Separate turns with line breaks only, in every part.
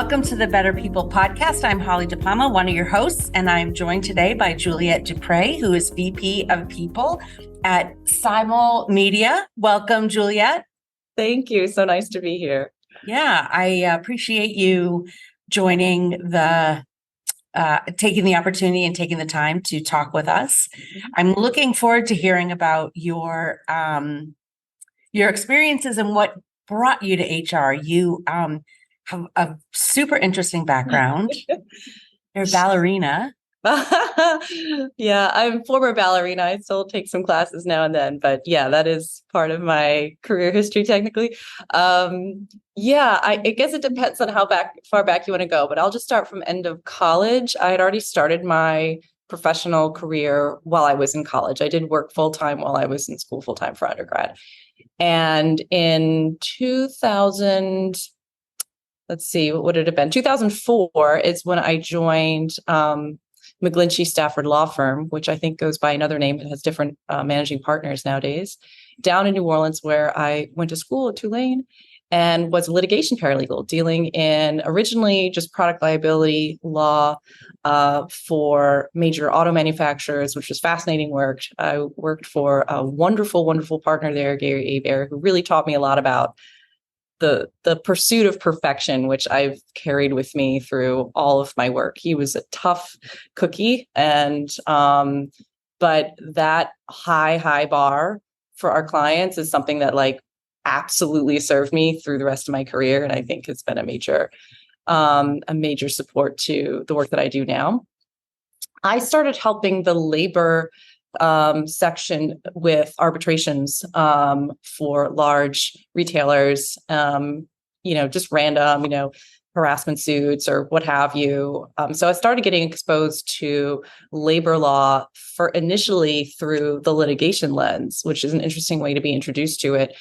Welcome to the Better People podcast. I'm Holly DePalma, one of your hosts, and I'm joined today by Juliette Dupré, who is VP of People at Simulmedia. Welcome, Juliette.
Thank you. So nice to be here.
Yeah, I appreciate you joining taking the opportunity and taking the time to talk with us. I'm looking forward to hearing about your experiences and what brought you to HR. You have a super interesting background. You're a ballerina.
Yeah, I'm a former ballerina. I still take some classes now and then, but yeah, that is part of my career history technically. I guess it depends on how far back you want to go, but I'll just start from end of college. I had already started my professional career while I was in college. I did work full-time while I was in school full-time for undergrad. And in 2000, let's see, what would it have been? 2004 is when I joined McGlinchey Stafford Law Firm, which I think goes by another name. It has different managing partners nowadays, down in New Orleans, where I went to school at Tulane and was a litigation paralegal, dealing in originally just product liability law for major auto manufacturers, which was fascinating work. I worked for a wonderful, wonderful partner there, Gary Abear, who really taught me a lot about the pursuit of perfection, which I've carried with me through all of my work. He was a tough cookie, and but that high bar for our clients is something that absolutely served me through the rest of my career, and I think it's been a major support to the work that I do now. I started helping the labor section with arbitrations for large retailers, just random, harassment suits or what have you. So I started getting exposed to labor law initially through the litigation lens, which is an interesting way to be introduced to it.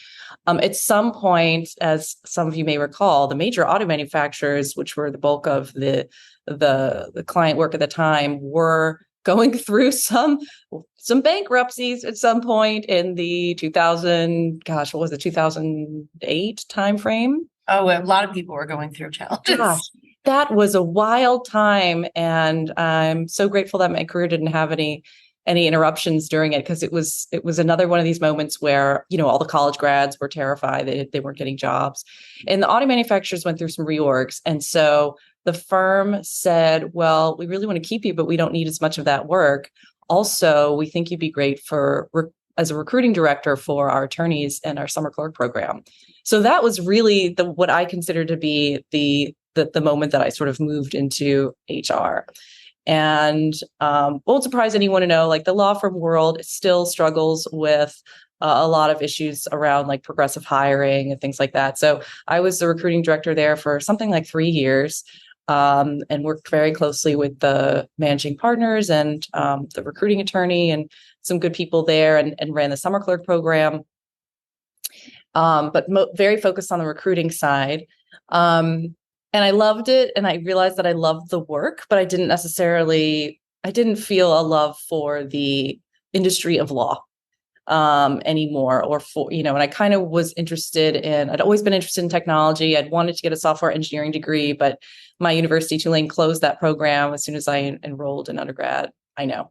At some point, as some of you may recall, the major auto manufacturers, which were the bulk of the client work at the time, were going through some bankruptcies at some point in the 2008 timeframe.
Oh, a lot of people were going through challenges.
Gosh, that was a wild time, and I'm so grateful that my career didn't have any interruptions during it, because it was another one of these moments where all the college grads were terrified they weren't getting jobs, and the auto manufacturers went through some reorgs, and so the firm said, well, we really want to keep you, but we don't need as much of that work. Also, we think you'd be great as a recruiting director for our attorneys and our summer clerk program. So that was really what I consider to be the moment that I sort of moved into HR. And won't surprise anyone to know, the law firm world still struggles with a lot of issues around progressive hiring and things like that. So I was the recruiting director there for something like 3 years. And worked very closely with the managing partners and the recruiting attorney and some good people there, and ran the summer clerk program, but very focused on the recruiting side. And I loved it, and I realized that I loved the work, but I didn't feel a love for the industry of law anymore, or and I kind of was I'd always been interested in technology. I'd wanted to get a software engineering degree, but my university, Tulane, closed that program as soon as I enrolled in undergrad. I know.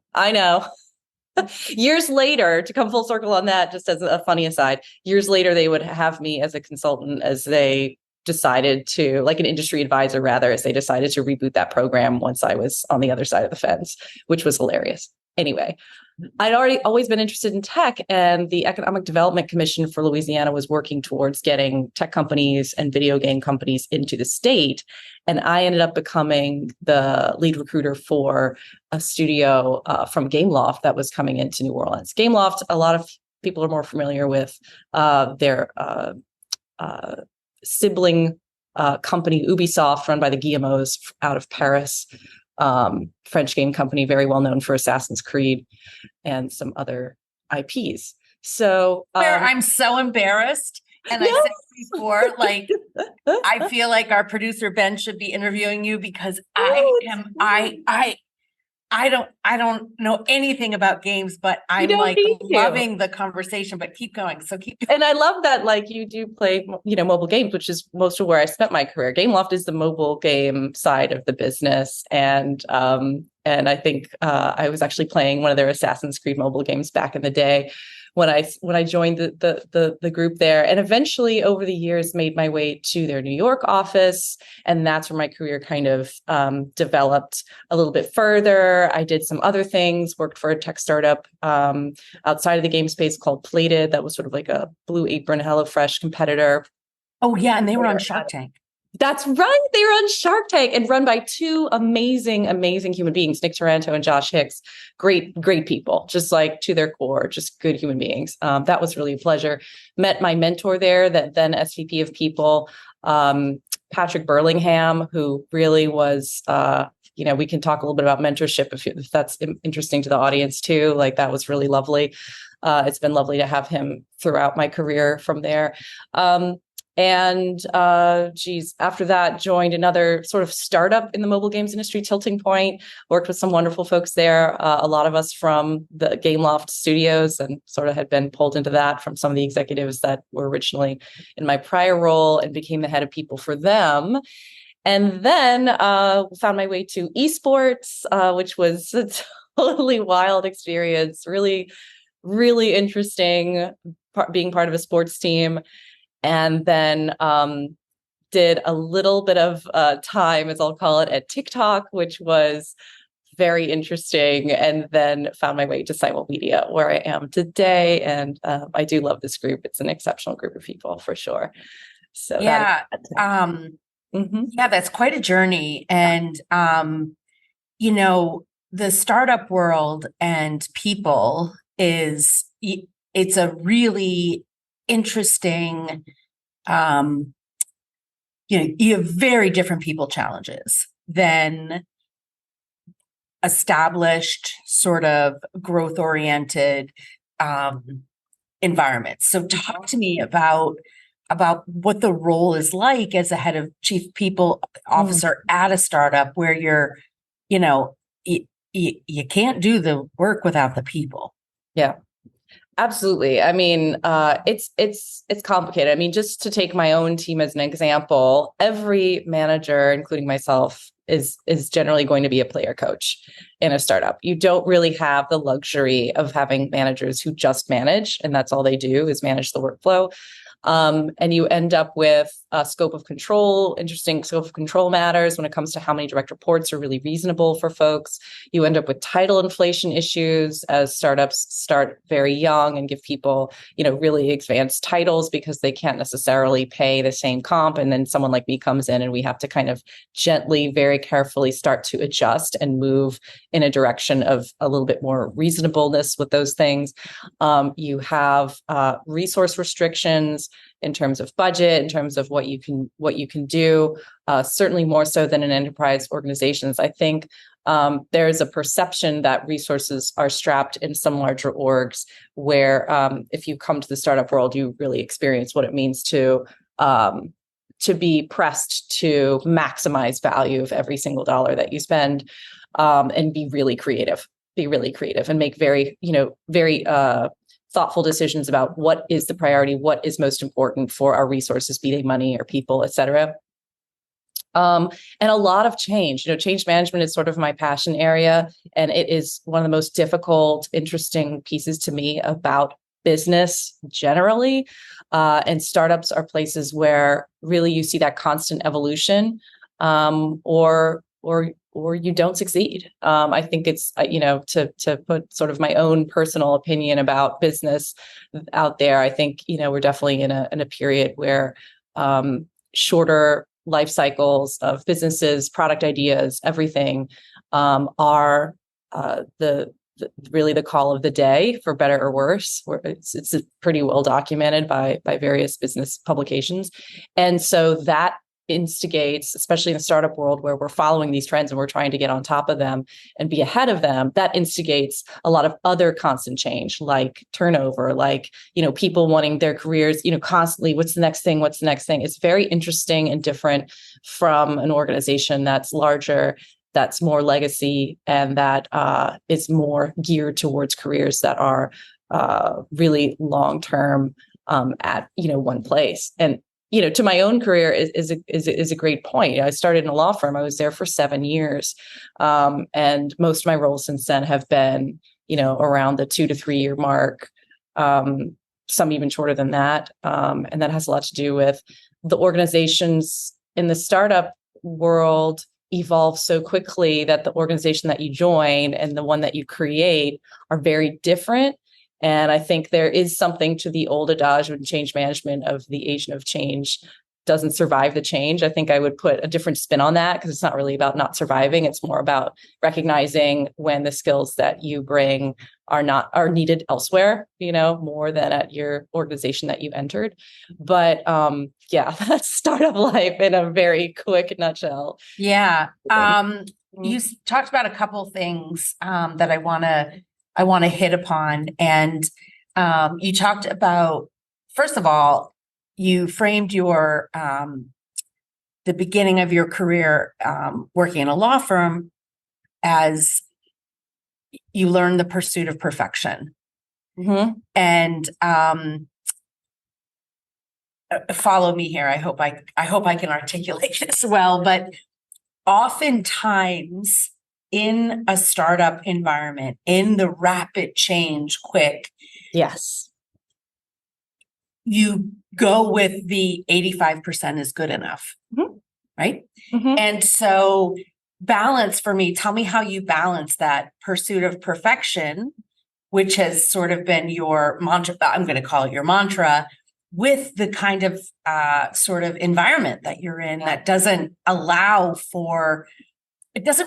Years later, to come full circle on that, just as a funny aside, years later, they would have me as a consultant as they decided to, an industry advisor rather, as they decided to reboot that program once I was on the other side of the fence, which was hilarious. Anyway, I'd always been interested in tech, and the Economic Development Commission for Louisiana was working towards getting tech companies and video game companies into the state. And I ended up becoming the lead recruiter for a studio from Gameloft that was coming into New Orleans. Gameloft, a lot of people are more familiar with their sibling company, Ubisoft, run by the Guillemets out of Paris. French game company, very well known for Assassin's Creed and some other IPs. So
I'm so embarrassed. And I said before, I feel like our producer Ben should be interviewing you, because I I don't know anything about games, but
You
I'm
don't
like
need to.
loving the conversation, but keep going. So keep going.
And I love that, like, you do play, mobile games, which is most of where I spent my career. Gameloft is the mobile game side of the business. And I think I was actually playing one of their Assassin's Creed mobile games back in the day when I joined the group there, and eventually over the years made my way to their New York office. And that's where my career kind of developed a little bit further. I did some other things, worked for a tech startup outside of the game space called Plated. That was sort of like a Blue Apron HelloFresh competitor.
Oh yeah, and they were on Shark Tank.
That's right. They were on Shark Tank and run by two amazing, amazing human beings, Nick Taranto and Josh Hicks. Great, great people, just like to their core, just good human beings. That was really a pleasure. Met my mentor there, that then SVP of people, Patrick Burlingham, who really was, we can talk a little bit about mentorship if that's interesting to the audience too. Like, that was really lovely. It's been lovely to have him throughout my career from there. After that, joined another sort of startup in the mobile games industry, Tilting Point, worked with some wonderful folks there. A lot of us from the Gameloft studios, and sort of had been pulled into that from some of the executives that were originally in my prior role, and became the head of people for them. And then found my way to esports, which was a totally wild experience, really, really interesting, being part of a sports team. And then did a little bit of time, as I'll call it, at TikTok, which was very interesting. And then found my way to Simulmedia, where I am today. And I do love this group. It's an exceptional group of people, for sure. So
yeah, yeah, that's quite a journey. And the startup world and people it's a really interesting, you have very different people challenges than established sort of growth oriented environments. So talk to me about what the role is like as a head of chief people officer at a startup, where you're, you can't do the work without the people.
Yeah. Absolutely. I mean, it's complicated. I mean, just to take my own team as an example, every manager, including myself, is generally going to be a player coach in a startup. You don't really have the luxury of having managers who just manage, and that's all they do is manage the workflow. And you end up with a scope of control, interesting scope of control matters when it comes to how many direct reports are really reasonable for folks. You end up with title inflation issues as startups start very young and give people, really advanced titles because they can't necessarily pay the same comp. And then someone like me comes in and we have to kind of gently, very carefully start to adjust and move in a direction of a little bit more reasonableness with those things. You have resource restrictions in terms of budget, in terms of what you can do, certainly more so than in enterprise organizations. I think there's a perception that resources are strapped in some larger orgs where if you come to the startup world, you really experience what it means to be pressed to maximize value of every single dollar that you spend, and be really creative and make very thoughtful decisions about what is the priority, what is most important for our resources, be they money or people, et cetera. And a lot of change. Change management is sort of my passion area, and it is one of the most difficult, interesting pieces to me about business generally. And startups are places where really you see that constant evolution, or you don't succeed. I think it's, to put sort of my own personal opinion about business out there. I think, we're definitely in a period where shorter life cycles of businesses, product ideas, everything are really the call of the day, for better or worse. It's pretty well documented by various business publications. And so that instigates, especially in the startup world where we're following these trends and we're trying to get on top of them and be ahead of them, that instigates a lot of other constant change, like turnover, like, people wanting their careers, constantly, what's the next thing? It's very interesting and different from an organization that's larger that's more legacy and that is more geared towards careers that are really long-term at, one place. And, to my own career is a great point. I started in a law firm. I was there for 7 years. And most of my roles since then have been, around the 2 to 3 year mark, some even shorter than that. And that has a lot to do with the organizations in the startup world evolve so quickly that the organization that you join and the one that you create are very different. And I think there is something to the old adage in change management of the agent of change doesn't survive the change. I think I would put a different spin on that because it's not really about not surviving. It's more about recognizing when the skills that you bring are needed elsewhere, more than at your organization that you entered. But that's startup life in a very quick nutshell.
Yeah. You talked about a couple things that I want to hit upon. And you talked about, first of all, you framed your the beginning of your career working in a law firm as you learned the pursuit of perfection.
Mm-hmm.
And follow me here. I hope I can articulate this well, but oftentimes in a startup environment, in the rapid change, quick,
yes,
you go with the 85% is good enough,
mm-hmm.
right?
Mm-hmm.
And so balance for me, tell me how you balance that pursuit of perfection, which has sort of been your mantra, I'm going to call it your mantra, with the kind of sort of environment that you're in that doesn't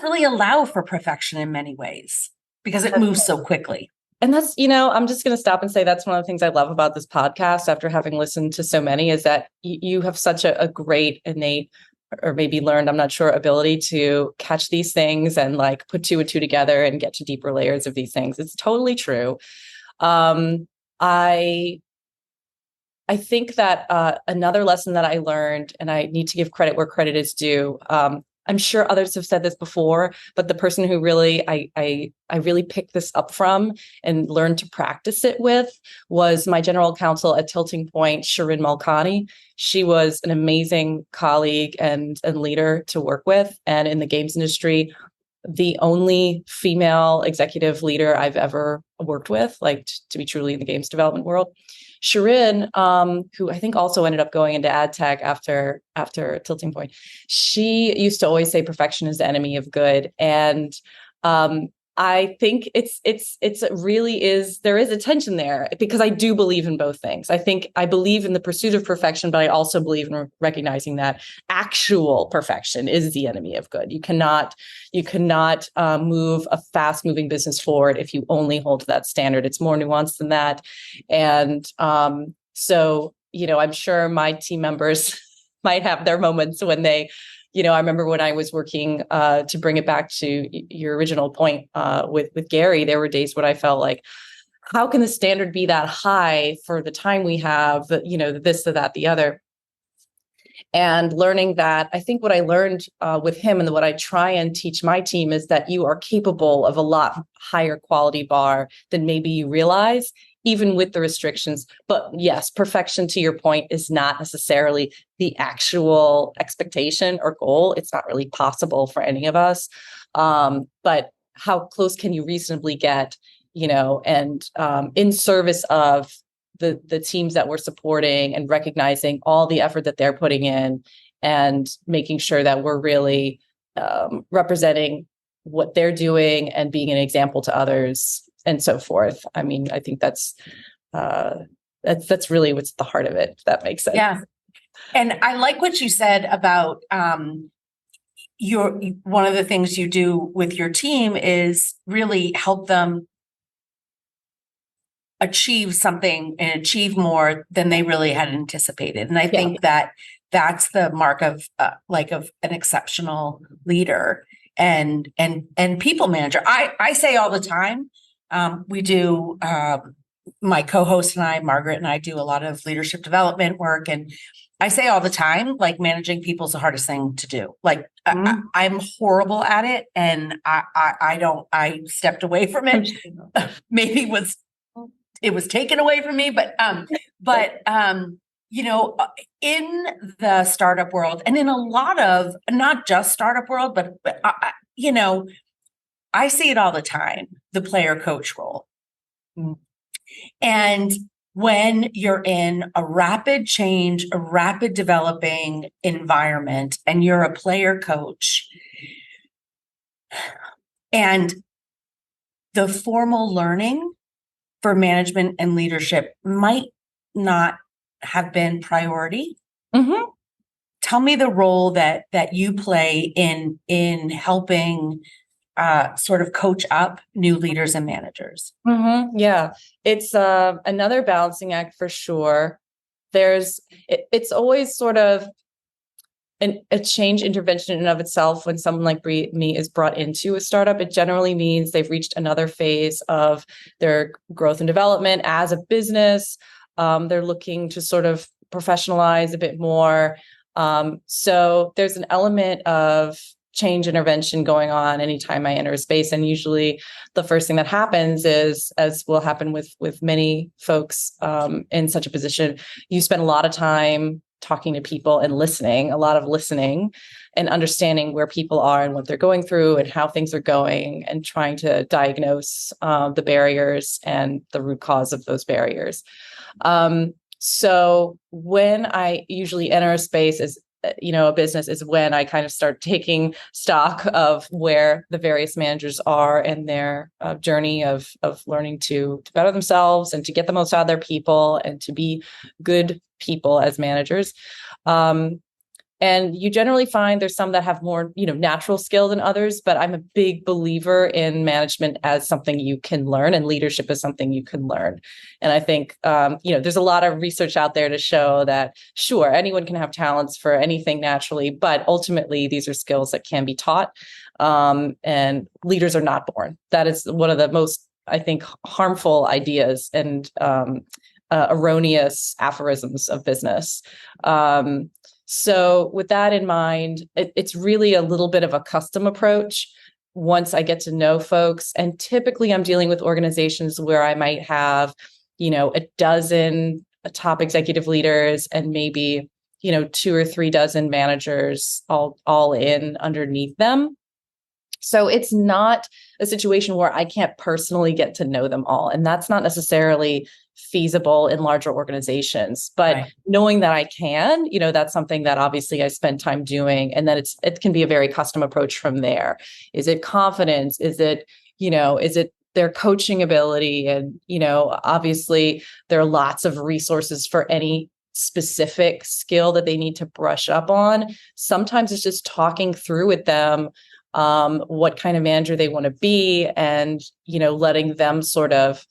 really allow for perfection in many ways because it moves so quickly.
And that's, I'm just going to stop and say that's one of the things I love about this podcast after having listened to so many is that you have such a great innate or maybe learned, I'm not sure, ability to catch these things and like put 2 and 2 together and get to deeper layers of these things. It's totally true. I think that another lesson that I learned, and I need to give credit where credit is due, I'm sure others have said this before, but the person who really I really picked this up from and learned to practice it with was my general counsel at Tilting Point, Shirin Malkani. She was an amazing colleague and leader to work with. And in the games industry, the only female executive leader I've ever worked with, like to be truly in the games development world. Shirin, who I think also ended up going into ad tech after Tilting Point, she used to always say perfection is the enemy of good. And I think it's really is, there is a tension there because I do believe in both things. I believe in the pursuit of perfection, but I also believe in recognizing that actual perfection is the enemy of good. You cannot move a fast moving business forward if you only hold to that standard. It's more nuanced than that. And so, I'm sure my team members might have their moments when they, I remember when I was working to bring it back to your original point with Gary, there were days when I felt like, how can the standard be that high for the time we have, this, that, the other? And learning that, I think what I learned with him and what I try and teach my team is that you are capable of a lot higher quality bar than maybe you realize, even with the restrictions. But yes, perfection, to your point, is not necessarily the actual expectation or goal. It's not really possible for any of us. But how close can you reasonably get, and in service of the teams that we're supporting and recognizing all the effort that they're putting in and making sure that we're really representing what they're doing and being an example to others and so forth. I mean, I think that's really what's the heart of it, if that makes sense.
Yeah. And I like what you said about one of the things you do with your team is really help them achieve something and achieve more than they really had anticipated. And I think that that's the mark of of an exceptional leader and people manager. I say all the time, we do, my co-host and I, Margaret and I, do a lot of leadership development work. And I say all the time, like managing people is the hardest thing to do. Like
Mhm.
I'm horrible at it, and I stepped away from it. Maybe it was taken away from me, but you know, in the startup world, and in a lot of not just startup world, but you know, I see it all the time, the player coach role. And when you're in a rapid change, a rapid developing environment, and you're a player coach, and the formal learning for management and leadership might not have been priority.
Mm-hmm.
Tell me the role that you play in helping sort of coach up new leaders and managers.
Mm-hmm. Yeah, it's another balancing act for sure. It's always sort of a change intervention in and of itself. When someone like me is brought into a startup, it generally means they've reached another phase of their growth and development as a business. They're looking to sort of professionalize a bit more. So there's an element of change intervention going on anytime I enter a space. And usually the first thing that happens is, as will happen with many folks in such a position, you spend a lot of time talking to people and listening, a lot of listening and understanding where people are and what they're going through and how things are going, and trying to diagnose the barriers and the root cause of those barriers. So when I usually enter a space as a business, is when I kind of start taking stock of where the various managers are and their journey of learning to better themselves and to get the most out of their people and to be good people as managers. And you generally find there's some that have more, natural skill than others, but I'm a big believer in management as something you can learn, and leadership is something you can learn. And I think, there's a lot of research out there to show that, sure, anyone can have talents for anything naturally, but ultimately these are skills that can be taught. And leaders are not born. That is one of the most, I think, harmful ideas and erroneous aphorisms of business. So with that in mind, it's really a little bit of a custom approach once I get to know folks. And typically I'm dealing with organizations where I might have, a dozen top executive leaders and maybe, 2 or 3 dozen managers all in underneath them. So it's not a situation where I can't personally get to know them all. And that's not necessarily feasible in larger organizations. But right. Knowing that I can, that's something that obviously I spend time doing. And then it can be a very custom approach from there. Is it confidence? Is it their coaching ability? And, obviously there are lots of resources for any specific skill that they need to brush up on. Sometimes it's just talking through with them what kind of manager they want to be, and letting them sort of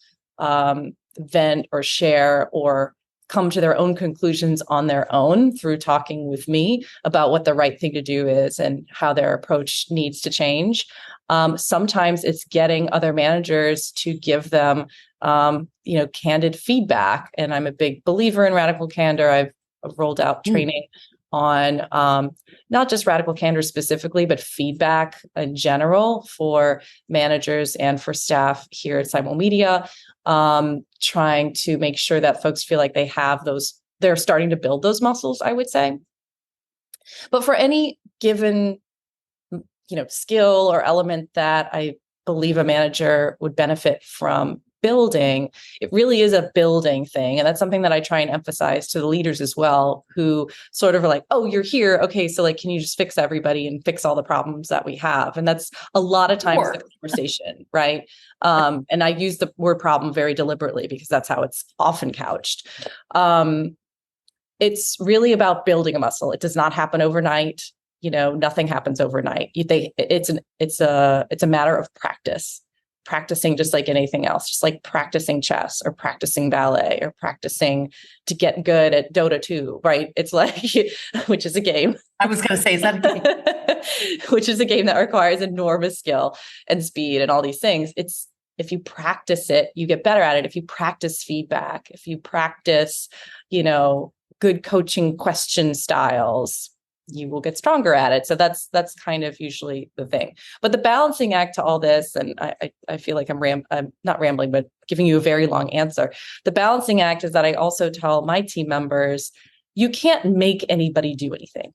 vent or share or come to their own conclusions on their own through talking with me about what the right thing to do is and how their approach needs to change. Sometimes it's getting other managers to give them candid feedback, and I'm a big believer in radical candor. I've rolled out training on not just radical candor specifically, but feedback in general for managers and for staff here at Simulmedia, trying to make sure that folks feel like they have they're starting to build those muscles, I would say. But for any given, skill or element that I believe a manager would benefit from building, it really is a building thing. And that's something that I try and emphasize to the leaders as well, who sort of are like, oh, you're here. Okay, so can you just fix everybody and fix all the problems that we have? And that's a lot of times the conversation, right? And I use the word problem very deliberately because that's how it's often couched. It's really about building a muscle. It does not happen overnight. Nothing happens overnight. It's a matter of practicing just like anything else, just like practicing chess or practicing ballet or practicing to get good at Dota 2, right? It's like, which is a game.
I was going to say, is that a game?
Which is a game that requires enormous skill and speed and all these things. If you practice it, you get better at it. If you practice feedback, if you practice, good coaching question styles, you will get stronger at it. So that's kind of usually the thing. But the balancing act to all this, and I feel like I'm not rambling, but giving you a very long answer. The balancing act is that I also tell my team members, you can't make anybody do anything.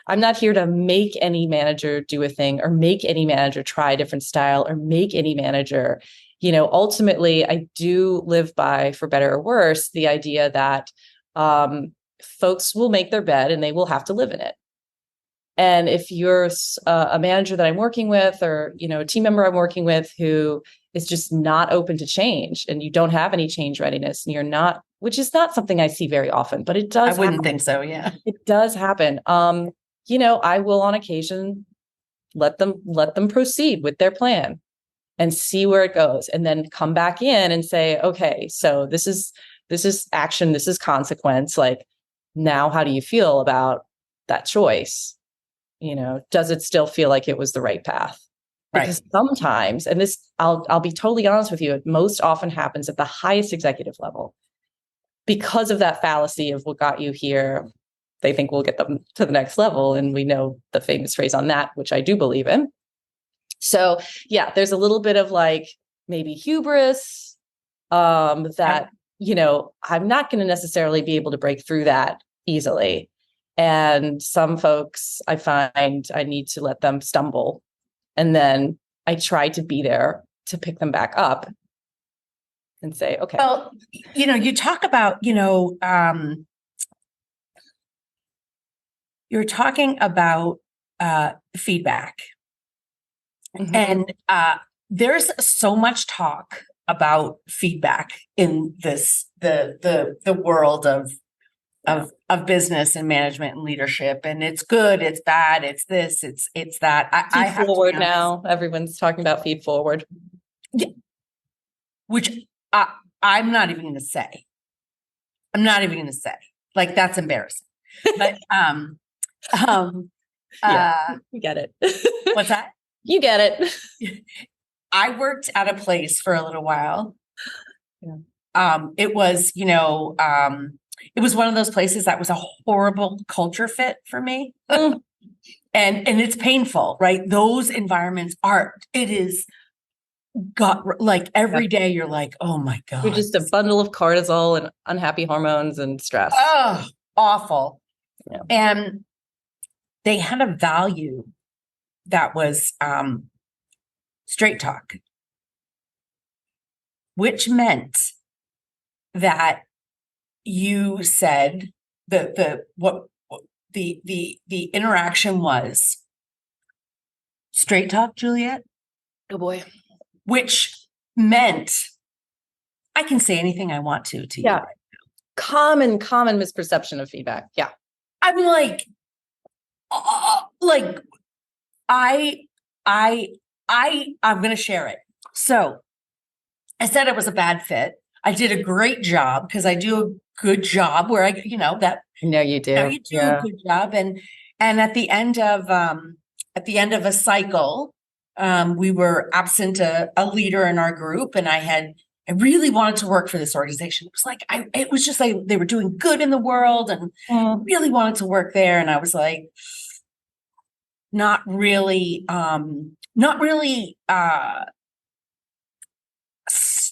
I'm not here to make any manager do a thing or make any manager try a different style or make any manager, ultimately I do live by, for better or worse, the idea that folks will make their bed and they will have to live in it. And if you're a manager that I'm working with, or, a team member I'm working with who is just not open to change, and you don't have any change readiness, and you're not, which is not something I see very often, but it does.
I wouldn't think so. Yeah.
It does happen. I will on occasion let them proceed with their plan and see where it goes, and then come back in and say, okay, so this is action, this is consequence. Like, now, how do you feel about that choice? Does it still feel like it was the right path? Because sometimes, and this, I'll be totally honest with you, it most often happens at the highest executive level. Because of that fallacy of what got you here, they think we'll get them to the next level. And we know the famous phrase on that, which I do believe in. So yeah, there's a little bit of like maybe hubris that, I'm not going to necessarily be able to break through that easily. And some folks, I find I need to let them stumble. And then I try to be there to pick them back up and say, okay.
Well, you talk about, you're talking about feedback.
Mm-hmm.
And there's so much talk about feedback in the world of business and management and leadership. And it's good, it's bad, it's this, it's that. I have
forward now. Everyone's talking about feed forward.
Yeah. Which I'm not even going to say. Like, that's embarrassing. But
yeah, you get it.
What's that?
You get it.
I worked at a place for a little while.
Yeah.
It was, it was one of those places that was a horrible culture fit for me. And it's painful, right? Those environments like every day you're like, oh my God.
You're just a bundle of cortisol and unhappy hormones and stress.
Oh, awful.
Yeah.
And they had a value that was straight talk, which meant that you said the interaction was straight talk, Juliet.
Oh boy.
Which meant I can say anything I want to you.
Yeah. Common misperception of feedback. Yeah.
I'm like, I'm going to share it. So I said it was a bad fit. I did a great job because I do a good job where that.
No, you do.
You do a good job. And at the end of a cycle, we were absent a leader in our group, and I really wanted to work for this organization. It was like, it was just like they were doing good in the world, and really wanted to work there. And I was like, not really.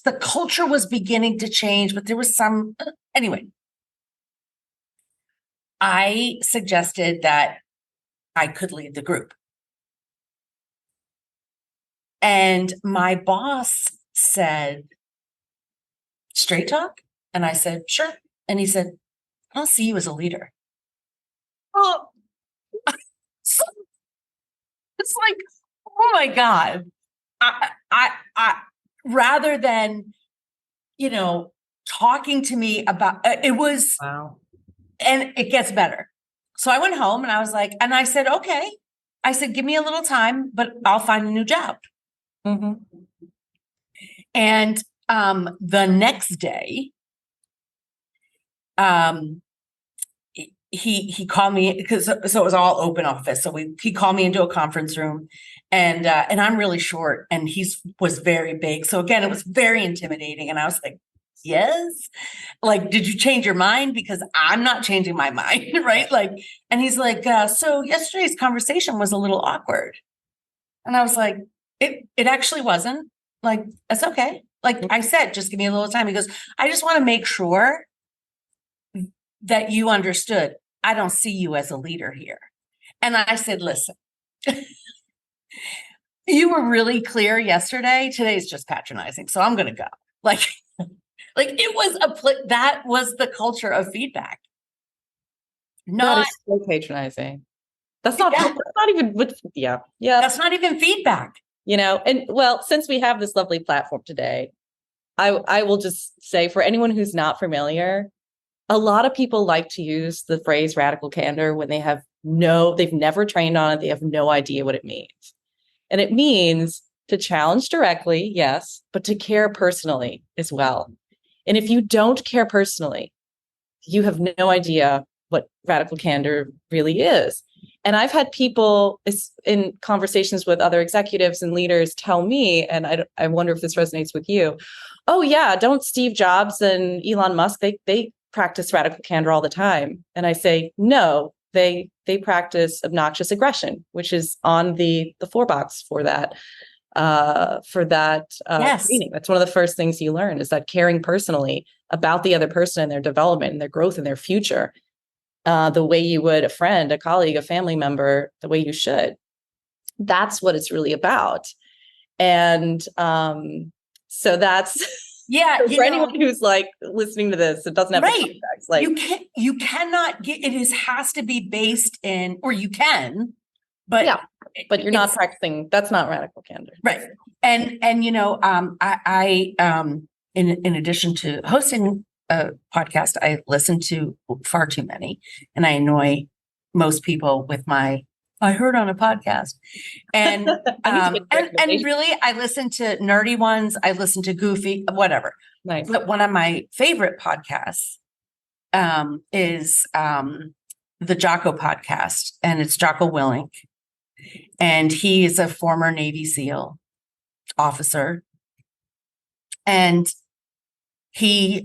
The culture was beginning to change, but there was some, anyway. I suggested that I could lead the group. And my boss said, straight talk? And I said, sure. And he said, I don't see you as a leader. Oh, it's like, oh my God. I rather than, talking to me about it was,
wow.
And it gets better. So I went home and I was like, and I said, okay. I said, give me a little time, but I'll find a new job.
Mm-hmm.
And the next day, he called me because so it was all open office. So he called me into a conference room, and I'm really short, and was very big. So again, it was very intimidating. And I was like, yes. Like, did you change your mind? Because I'm not changing my mind, right? Like, and he's like, so yesterday's conversation was a little awkward. And I was like, it actually wasn't. Like, that's okay. Like I said, just give me a little time. He goes, I just want to make sure that you understood. I don't see you as a leader here. And I said, listen, you were really clear yesterday. Today's just patronizing. So I'm going to go. Like, like it was that was the culture of feedback.
That
Not,
is so patronizing. That's not,
Yeah.
that's not even what, yeah.
that's not even feedback.
You know, and well, since we have this lovely platform today, I will just say for anyone who's not familiar, a lot of people like to use the phrase radical candor when they've never trained on it. They have no idea what it means. And it means to challenge directly, yes, but to care personally as well. And if you don't care personally, you have no idea what radical candor really is. And I've had people in conversations with other executives and leaders tell me, and I wonder if this resonates with you. Oh yeah, don't Steve Jobs and Elon Musk, they practice radical candor all the time. And I say, no, they practice obnoxious aggression, which is on the 4 box for that
Yes.
training. That's one of the first things you learn, is that caring personally about the other person and their development and their growth and their future, the way you would a friend, a colleague, a family member, the way you should. That's what it's really about. And so that's for anyone who's like listening to this, it doesn't have the context. Like
you cannot get has to be based in, or you can, but
yeah, but you're not practicing. That's not radical candor,
right? And I in addition to hosting a podcast, I listen to far too many, and I annoy most people with my I heard on a podcast. And and really I listen to nerdy ones, I listen to goofy, whatever.
Nice.
But one of my favorite podcasts is the Jocko podcast, and it's Jocko Willink. And he is a former Navy SEAL officer. And he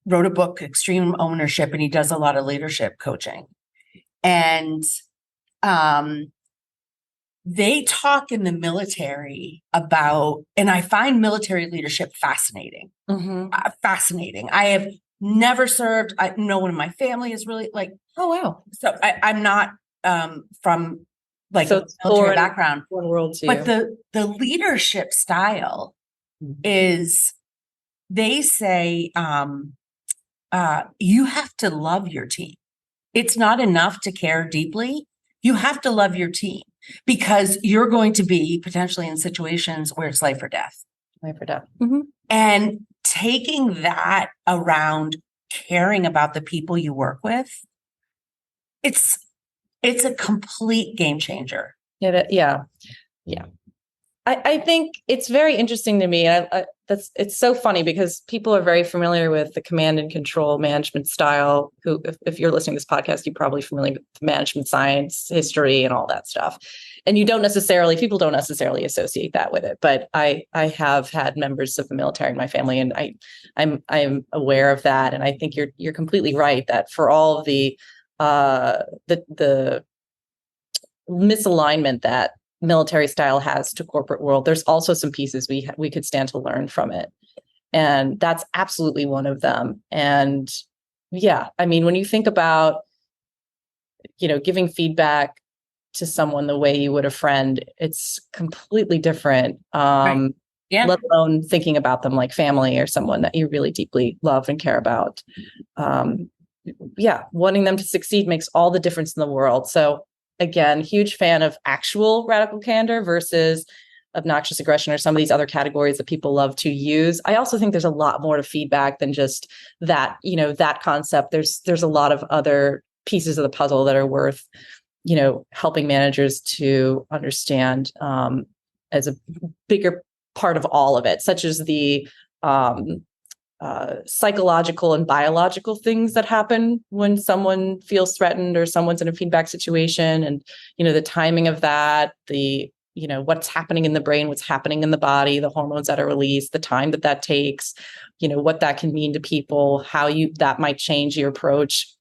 wrote a book, Extreme Ownership, and he does a lot of leadership coaching. And they talk in the military about, and I find military leadership fascinating. Fascinating. I have never served. No one in my family is really like,
oh wow.
So I'm not from like a military background.
World too.
But the leadership style is, they say you have to love your team. It's not enough to care deeply. You have to love your team, because you're going to be potentially in situations where it's life or death.
Life or death.
And taking that around caring about the people you work with, it's a complete game changer.
Yeah. I think it's very interesting to me. And it's so funny because people are very familiar with the command and control management style. Who, if you're listening to this podcast, you're probably familiar with management science, history, and all that stuff. And people don't necessarily associate that with it. But I have had members of the military in my family, and I'm aware of that. And I think you're completely right that for all of the misalignment that military style has to corporate world, there's also some pieces we could stand to learn from it. And that's absolutely one of them. And yeah, I mean, when you think about, giving feedback to someone the way you would a friend, it's completely different.
Right. Yeah.
Let alone thinking about them like family or someone that you really deeply love and care about. Wanting them to succeed makes all the difference in the world. So again, huge fan of actual radical candor versus obnoxious aggression or some of these other categories that people love to use. I also think there's a lot more to feedback than just that, that concept. There's a lot of other pieces of the puzzle that are worth, helping managers to understand as a bigger part of all of it, such as the psychological and biological things that happen when someone feels threatened or someone's in a feedback situation, and the timing of that, the what's happening in the brain, what's happening in the body, the hormones that are released, the time that takes, what that can mean to people, how that might change your approach.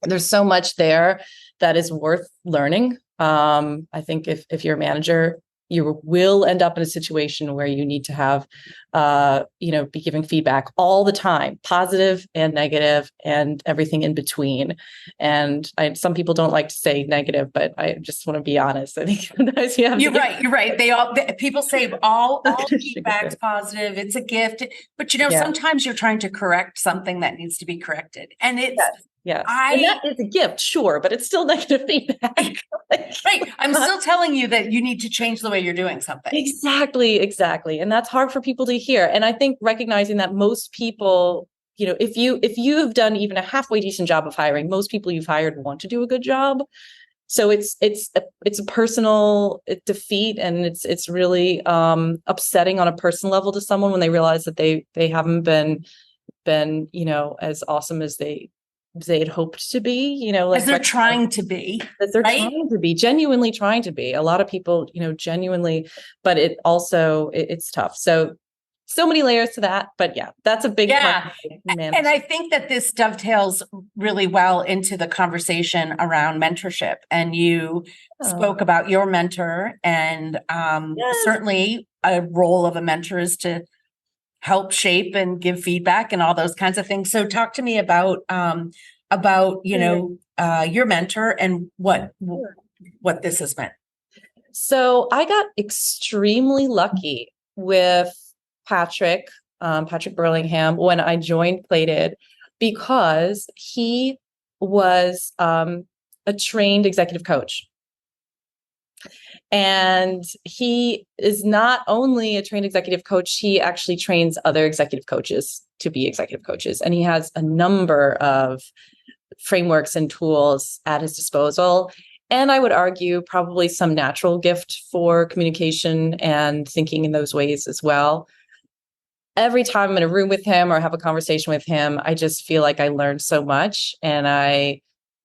There's so much there that is worth learning. I think if you're a manager, you will end up in a situation where you need to have, be giving feedback all the time, positive and negative and everything in between. And some people don't like to say negative, but I just want to be honest. I think sometimes
You're right. People say all feedback's positive. It's a gift, but sometimes you're trying to correct something that needs to be corrected. And it's,
Yes. And that is a gift, sure, but it's still negative feedback.
Right. I'm still telling you that you need to change the way you're doing something.
Exactly. And that's hard for people to hear. And I think recognizing that most people, if you have done even a halfway decent job of hiring, most people you've hired want to do a good job. So it's a personal defeat, and it's really upsetting on a personal level to someone when they realize that they haven't been as awesome as they had hoped to be,
as they're trying to be,
that they're trying to be, genuinely trying to be. A lot of people, genuinely, but it also, it's tough. So many layers to that, but that's a big part.
And I think that this dovetails really well into the conversation around mentorship. And you spoke about your mentor, and certainly a role of a mentor is to help shape and give feedback and all those kinds of things. So talk to me about your mentor and what this has meant.
So I got extremely lucky with Patrick Burlingham when I joined Plated, because he was a trained executive coach. And he is not only a trained executive coach, he actually trains other executive coaches to be executive coaches. And he has a number of frameworks and tools at his disposal. And I would argue probably some natural gift for communication and thinking in those ways as well. Every time I'm in a room with him or have a conversation with him, I just feel like I learned so much, and I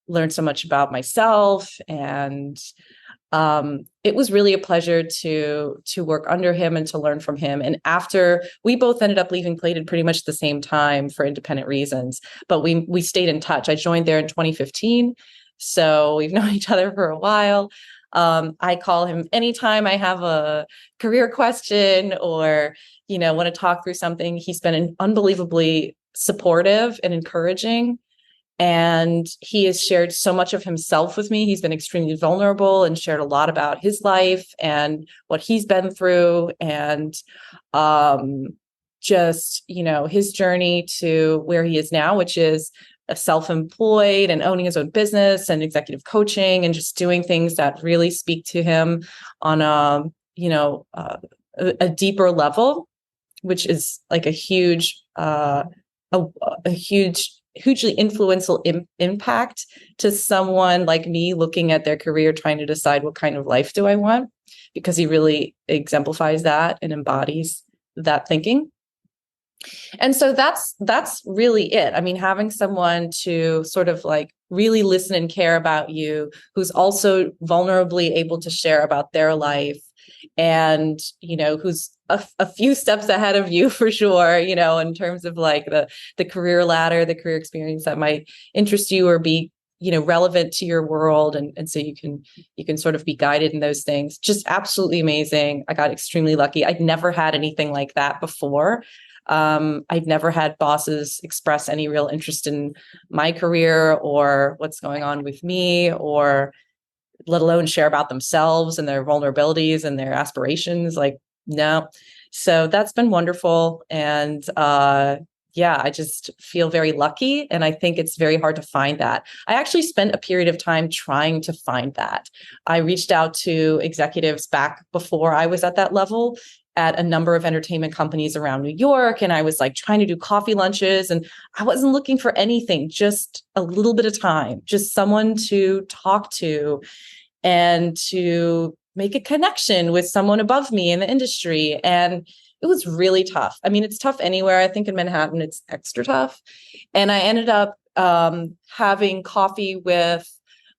learned so much about myself. And it was really a pleasure to work under him and to learn from him. And after, we both ended up leaving Plated pretty much at the same time for independent reasons, but we stayed in touch. I joined there in 2015. So we've known each other for a while. I call him anytime I have a career question or, want to talk through something. He's been unbelievably supportive and encouraging. And he has shared so much of himself with me. He's been extremely vulnerable and shared a lot about his life and what he's been through, and just, his journey to where he is now, which is self-employed and owning his own business and executive coaching and just doing things that really speak to him on a deeper level, which is like a hugely influential impact to someone like me looking at their career, trying to decide what kind of life do I want, because he really exemplifies that and embodies that thinking. And so that's really it. I mean, having someone to sort of like really listen and care about you, who's also vulnerably able to share about their life, and, who's a few steps ahead of you for sure, in terms of like the career ladder, the career experience that might interest you or be, relevant to your world. And so you can sort of be guided in those things. Just absolutely amazing. I got extremely lucky. I'd never had anything like that before. I'd never had bosses express any real interest in my career or what's going on with me, or let alone share about themselves and their vulnerabilities and their aspirations. Like, no. So that's been wonderful. And I just feel very lucky. And I think it's very hard to find that. I actually spent a period of time trying to find that. I reached out to executives back before I was at that level at a number of entertainment companies around New York. And I was like trying to do coffee lunches, and I wasn't looking for anything, just a little bit of time, just someone to talk to and to make a connection with someone above me in the industry. And it was really tough. I mean, it's tough anywhere. I think in Manhattan, it's extra tough. And I ended up having coffee with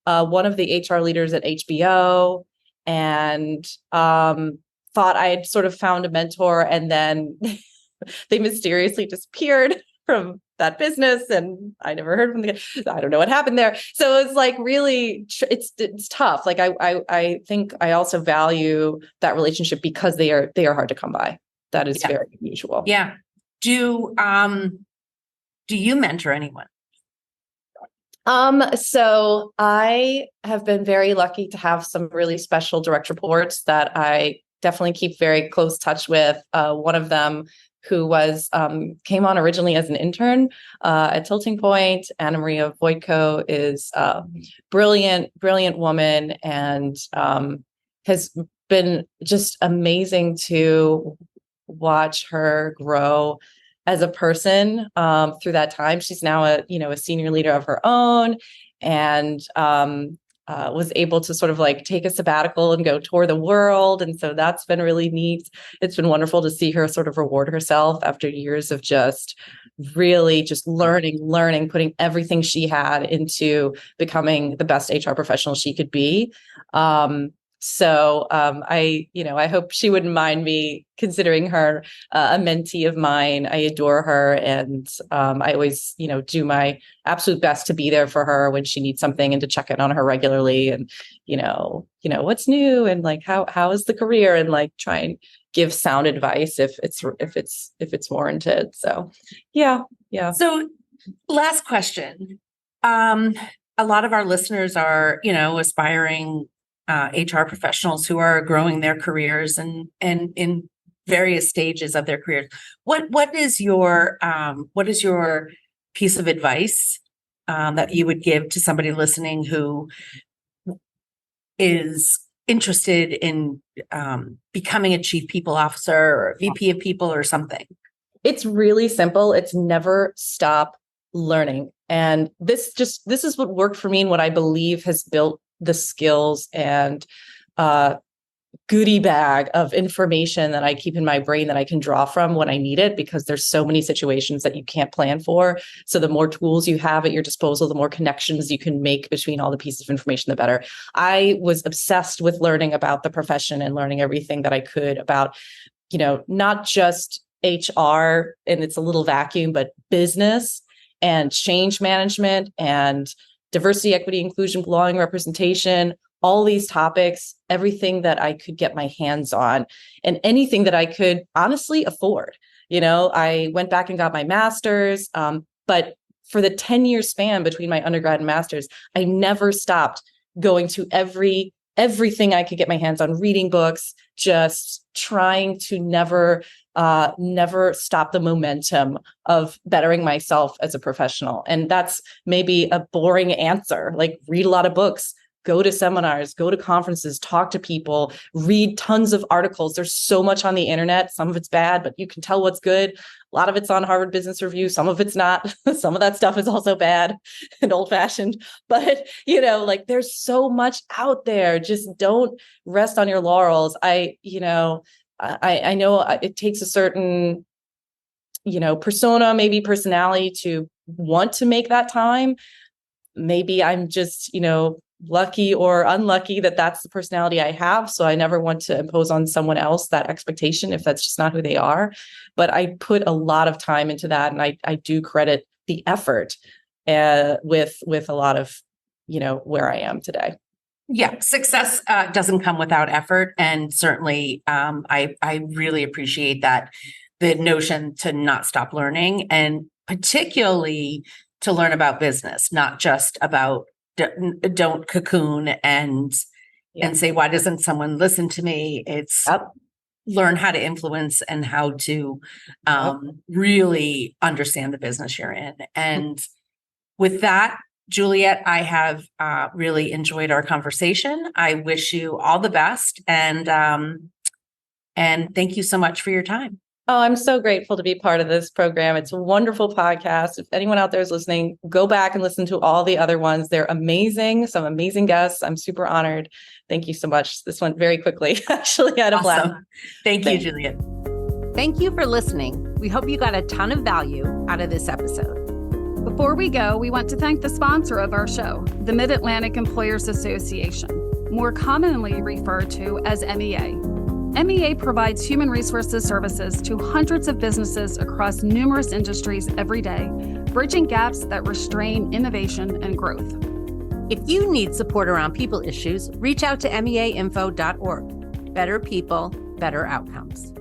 one of the HR leaders at HBO. and thought I had sort of found a mentor, and then they mysteriously disappeared from that business, and I never heard from them. I don't know what happened there. So it's like really, it's tough. Like I think I also value that relationship because they are hard to come by. That is very unusual.
Yeah. Do you mentor anyone?
So I have been very lucky to have some really special direct reports that I definitely keep very close touch with. One of them who was came on originally as an intern at Tilting Point. Anna Maria Voitko is a brilliant woman, and has been just amazing to watch her grow as a person through that time. She's now a senior leader of her own, and was able to sort of like take a sabbatical and go tour the world. And so that's been really neat. It's been wonderful to see her sort of reward herself after years of just really just learning, putting everything she had into becoming the best HR professional she could be. So I hope she wouldn't mind me considering her a mentee of mine. I adore her, and I always, do my absolute best to be there for her when she needs something, and to check in on her regularly, and what's new, and like how is the career, and like try and give sound advice if it's warranted. So yeah.
So last question. A lot of our listeners are, aspiring HR professionals who are growing their careers and in various stages of their careers. What is your piece of advice that you would give to somebody listening who is interested in becoming a chief people officer or a VP of people or something?
It's really simple. It's never stop learning. And this is what worked for me, and what I believe has built the skills and goodie bag of information that I keep in my brain that I can draw from when I need it, because there's so many situations that you can't plan for. So the more tools you have at your disposal, the more connections you can make between all the pieces of information, the better. I was obsessed with learning about the profession and learning everything that I could about, not just HR and it's a little vacuum, but business and change management and diversity, equity, inclusion, belonging, representation, all these topics, everything that I could get my hands on, and anything that I could honestly afford. I went back and got my master's, but for the 10-year span between my undergrad and master's, I never stopped going to everything I could get my hands on, reading books, just trying to never stop the momentum of bettering myself as a professional. And that's maybe a boring answer, like read a lot of books, go to seminars, go to conferences, talk to people, read tons of articles. There's so much on the internet. Some of it's bad, but you can tell what's good. A lot of it's on Harvard Business Review. Some of it's not. Some of that stuff is also bad and old fashioned, but there's so much out there. Just don't rest on your laurels. I know it takes a certain, persona, maybe personality to want to make that time. Maybe I'm just, lucky or unlucky that that's the personality I have. So I never want to impose on someone else that expectation if that's just not who they are. But I put a lot of time into that. And I do credit the effort with a lot of, where I am today.
Yeah, success doesn't come without effort. And certainly I really appreciate that, the notion to not stop learning, and particularly to learn about business, not just about don't cocoon and say, why doesn't someone listen to me? It's learn how to influence and how to really understand the business you're in. And with that, Juliet, I have really enjoyed our conversation. I wish you all the best, and thank you so much for your time.
Oh, I'm so grateful to be part of this program. It's a wonderful podcast. If anyone out there is listening, go back and listen to all the other ones. They're amazing. Some amazing guests. I'm super honored. Thank you so much. This went very quickly. Actually, I had a blast.
Thank you, Juliet. Thank you for listening. We hope you got a ton of value out of this episode.
Before we go, we want to thank the sponsor of our show, the Mid-Atlantic Employers Association. more commonly referred to as MEA. MEA provides human resources services to hundreds of businesses across numerous industries every day, bridging gaps that restrain innovation and growth.
If you need support around people issues, reach out to meainfo.org. Better people, better outcomes.